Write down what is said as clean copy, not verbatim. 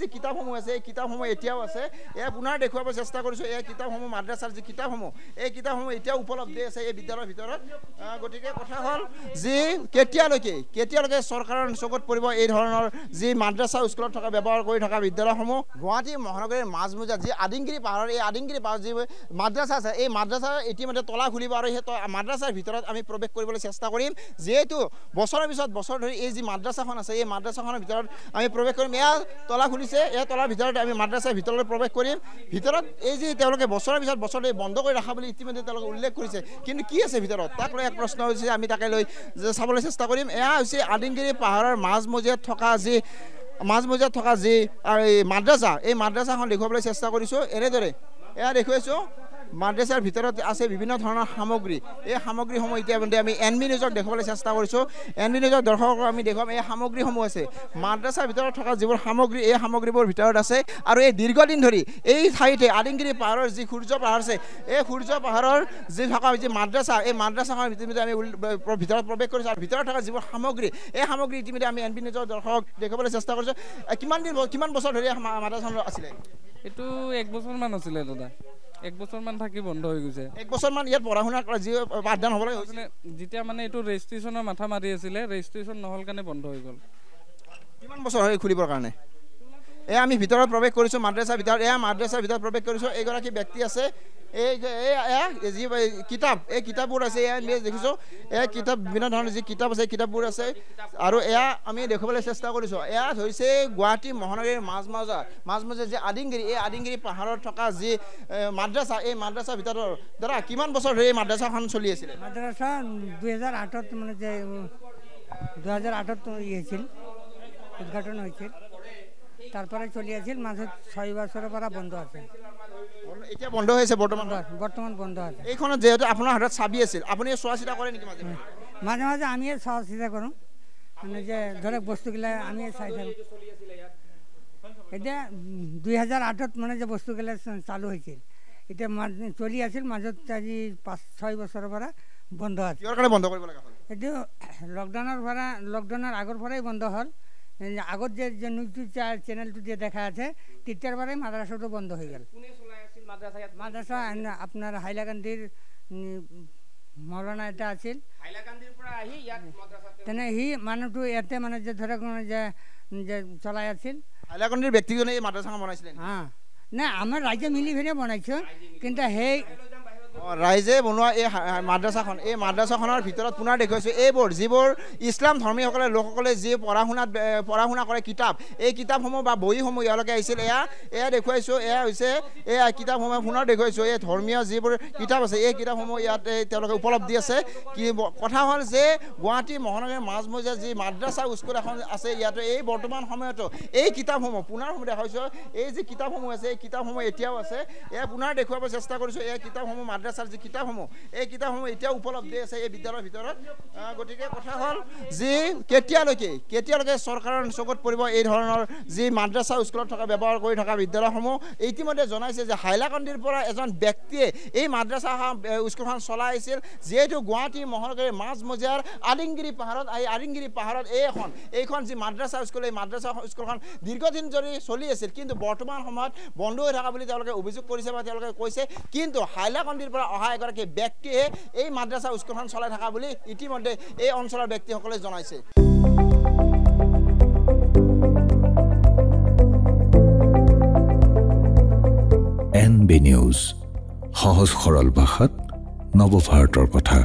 যে কিতাপসমূহ আছে এই কিতাপসমূহ এতিয়াও আছে এয়া পুনৰ দেখুৱাব চেষ্টা কৰিছোঁ এই কিতাপসমূহ মাদ্ৰাছাৰ যি কিতাপসমূহ এই কিতাপসমূহ এতিয়াও উপলব্ধ আছে এই বিদ্যালয়ৰ ভিতৰত গতিকে কথা হ'ল যি কেতিয়ালৈকে চৰকাৰৰ চকুত পৰিব এই ধৰণৰ যি মাদ্ৰাছা স্কুলত থকা ব্যৱহাৰ কৰি থকা বিদ্যালয়সমূহ গুৱাহাটী মহানগৰীৰ মাজমজিয়াত যি আদিংগিৰি পাহাৰৰ এই আদিংগিৰি পাহাৰ যি মাদ্ৰাছা আছে এই মাদ্ৰাছা ইতিমধ্যে তলা খুলিব আৰু সেই মাদ্ৰাছাৰ ভিতৰত আমি প্ৰৱেশ কৰিবলৈ চেষ্টা কৰিম যিহেতু বছৰৰ পিছত বছৰ ধৰি এই যি মাদ্ৰাছাখন আছে এই মাদ্ৰাছাখনৰ ভিতৰত আমি প্ৰৱেশ কৰিম এয়া তলা খুলিছে এই তলাৰ ভিতৰত আমি মাদ্ৰাছাৰ ভিতৰলৈ প্ৰৱেশ কৰিম ভিতৰত এই যি তেওঁলোকে বছৰৰ পিছত বছৰ ধৰি বন্ধ কৰি ৰখা বুলি ইতিমধ্যে তেওঁলোকে উল্লেখ কৰিছে কিন্তু কি আছে ভিতৰত তাক লৈ এক প্ৰশ্ন হৈছে আমি তাকে লৈ চাবলৈ চেষ্টা কৰিম এয়া হৈছে আদিংগিৰি পাহাৰৰ মাজমজিয়াত থকা যি মাদ্ৰাছা এই মাদ্ৰাছাখন দেখুৱাবলৈ চেষ্টা কৰিছোঁ এনেদৰে এয়া দেখুৱাইছোঁ মাদ্ৰাছাৰ ভিতৰত আছে বিভিন্ন ধৰণৰ সামগ্ৰী এই সামগ্ৰীসমূহ ইতিমধ্যে আমি NB নিউজক দেখুৱাবলৈ চেষ্টা কৰিছোঁ NB নিউজৰ দৰ্শকক আমি দেখুৱাম এই সামগ্ৰীসমূহ আছে মাদ্ৰাছাৰ ভিতৰত থকা যিবোৰ সামগ্ৰী এই সামগ্ৰীবোৰ ভিতৰত আছে আৰু এই দীৰ্ঘদিন ধৰি এই ঠাইতে আদিংগিৰি পাহাৰৰ যি সূৰ্য পাহাৰ আছে এই সূৰ্য পাহাৰৰ যি থকা যি মাদ্ৰাছা এই মাদ্ৰাছাখনৰ ইতিমধ্যে আমি ভিতৰত প্ৰৱেশ কৰিছোঁ আৰু ভিতৰত থকা যিবোৰ সামগ্ৰী এই সামগ্ৰী ইতিমধ্যে আমি NB নিউজৰ দৰ্শকক দেখুৱাবলৈ চেষ্টা কৰিছোঁ কিমান বছৰ ধৰি মাদ্ৰাছাখন আছিলে এইটো 1 বছৰমান আছিলে দাদা 1 বছৰমান থাকি বন্ধ হৈ গৈছে 1 বছৰমান ইয়াত পঢ়া শুনা কৰা যি পাঠদান হ'বলৈ হৈছিলে যেতিয়া মানে এইটো ৰেজিষ্ট্ৰেশ্যনৰ মাথা মাৰি আছিলে ৰেজিষ্ট্ৰেশ্যন নহ'ল কাৰণে বন্ধ হৈ গ'ল কিমান বছৰ হয় খুলিবৰ কাৰণে এয়া আমি ভিতৰত প্ৰৱেশ কৰিছোঁ মাদ্ৰাছাৰ ভিতৰত এয়া মাদ্ৰাছাৰ ভিতৰত প্ৰৱেশ কৰিছোঁ এগৰাকী ব্যক্তি আছে এই যি কিতাপ এই কিতাপবোৰ আছে এয়া দেখিছোঁ এই কিতাপ বিভিন্ন ধৰণৰ যি কিতাপ আছে কিতাপবোৰ আছে আৰু এয়া আমি দেখুৱাবলৈ চেষ্টা কৰিছোঁ এয়া হৈছে গুৱাহাটী মহানগৰীৰ মাজমজিয়াত যি আদিংগিৰি এই আদিংগিৰি পাহাৰত থকা যি মাদ্ৰাছা এই মাদ্ৰাছাৰ ভিতৰত দাদা কিমান বছৰ ধৰি এই মাদ্ৰাছাখন চলি আছিলে মাদ্ৰাছা 2008 মানে যে 2008 হৈছিল উদ্ঘাটন হৈছিল তাৰপৰে চলি আছিল মাঝে 6 বছৰৰ পৰা বন্ধ আছে এতিয়া বন্ধ হৈছে বৰ্তমান বন্ধ আছে এইখনত যেহেতু আপোনাৰ হাতত চাবি আছিল আপুনি চোৱা চিতা কৰে নেকি মাঝে মাঝে আমি চোৱা চিতা কৰোঁ মানে যে ধৰে বস্তুগিলা আমি চাই থাকোঁ এতিয়া 2008 মানে যে বস্তুগিলা চালু হৈছিল এতিয়া চলি আছিল মাজত আজি 5-6 বছৰৰ পৰা বন্ধ আছে কিহৰ কাৰণে বন্ধ কৰিব লগা হ'ল এইটো লকডাউনৰ আগৰ পৰাই বন্ধ হ'ল আগত যে নিউজ চ্যানেলটো যে দেখা আছে তেতিয়াৰ পৰাই মাদ্ৰাছাটো বন্ধ হৈ গ'ল মাদ্ৰাছা আপোনাৰ হাইলাকান্দিৰ মৌলানা এটা আছিল হাইলাকান্দিৰ পৰা আহি ইয়াত মাদ্ৰাছাতে তেনে সি মানুহটো ইয়াতে মানে যে ধৰক যে চলাই আছিল হাইলাকান্দিৰ ব্যক্তিজনে এই মাদ্ৰাছাখন বনাইছিলে না আমাৰ ৰাইজে মিলি ফেনে বনাইছোঁ কিন্তু সেই ৰাইজে বনোৱা এই মাদ্ৰাছাখনৰ ভিতৰত পুনৰ দেখুৱাইছোঁ এইবোৰ যিবোৰ ইছলাম ধৰ্মীয়সকলে লোকসকলে যি পঢ়া শুনা কৰে কিতাপ এই কিতাপসমূহ বা বহীসমূহ ইয়ালৈকে আহিছিল এয়া দেখুৱাইছোঁ এয়া হৈছে এই কিতাপসমূহ পুনৰ দেখুৱাইছোঁ এই ধৰ্মীয় যিবোৰ কিতাপ আছে এই কিতাপসমূহ ইয়াত তেওঁলোকে উপলব্ধি আছে কি কথা হ'ল যে গুৱাহাটী মহানগৰীৰ মাজমজিয়াত যি মাদ্ৰাছা স্কুল এখন আছে ইয়াতে এই বৰ্তমান সময়তো এই কিতাপসমূহ পুনৰ দেখাইছোঁ এই যি কিতাপসমূহ আছে এই কিতাপসমূহ এতিয়াও আছে এয়া পুনৰ দেখুৱাব চেষ্টা কৰিছোঁ এই কিতাপসমূহ মাদ্ৰাছাৰ যি কিতাপসমূহ এই কিতাপসমূহ এতিয়াও উপলব্ধ আছে এই বিদ্যালয়ৰ ভিতৰত গতিকে কথা হ'ল যি কেতিয়ালৈকে চৰকাৰৰ চকুত পৰিব এই ধৰণৰ যি মাদ্ৰাছা স্কুলত থকা ব্যৱহাৰ কৰি থকা বিদ্যালয়সমূহ ইতিমধ্যে জনাইছে যে হাইলাকান্দিৰ পৰা এজন ব্যক্তিয়ে এই মাদ্ৰাছা স্কুলখন চলাই আহিছিল যিহেতু গুৱাহাটী মহানগৰীৰ মাজমজিয়াৰ আদিংগিৰি পাহাৰত এইখন যি মাদ্ৰাছা স্কুল এই মাদ্ৰাছা স্কুলখন দীৰ্ঘদিন ধৰি চলি আছিল কিন্তু বৰ্তমান সময়ত বন্ধ হৈ থকা বুলি তেওঁলোকে অভিযোগ কৰিছে বা তেওঁলোকে কৈছে কিন্তু হাইলাকান্দিৰ পৰা অহা এগৰাকী ব্যক্তিয়ে এই মাদ্ৰাছা স্কুলখন চলাই থকা বুলি ইতিমধ্যে এই অঞ্চলৰ ব্যক্তিসকলে জনাইছে NB নিউজ সহজ সৰল ভাষাত নৱভাৰতৰ কথা